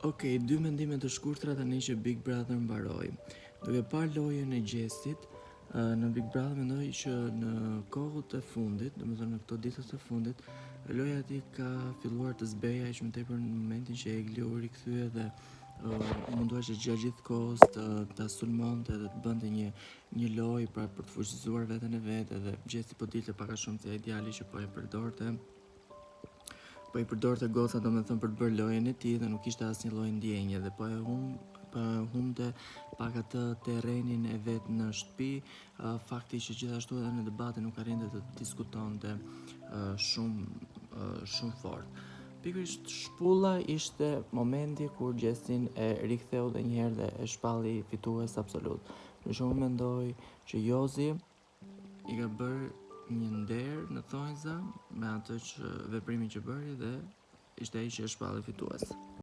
Okej, dy mendime të shkurtra tani që Big Brother mbaroi. Duke parë lojën e Gjestit, në Big Brother mendoj që në kohët e fundit, domethënë në këto ditët e fundit, loja e tij ka filluar të zbejë aq më tepër në momentin që Egli u rikthye dhe munduar që gjatë gjithë kohës ta sulmonte dhe të bënte një lojë pra për të fuqizuar veten e vet, edhe Gjesti po dilte pak a shumë se ai djali që po i përdorte goca domethënë për të bërë lojën e tij dhe nuk kishte asnjë lloj ndjenje dhe po e humte pak atë terrenin e vet në shtëpi, fakti që gjithashtu edhe në debate nuk arrinte të diskutonte shumë fort. Pikërisht shpulla ishte momenti kur Gjestin e riktheu edhe një herë dhe e shpalli fitues absolut. Për shkak unë mendoj që Jozi i ka bërë një nder në thonjza me atë që veprimin që bëri dhe ishte ai që e shpalli fitues.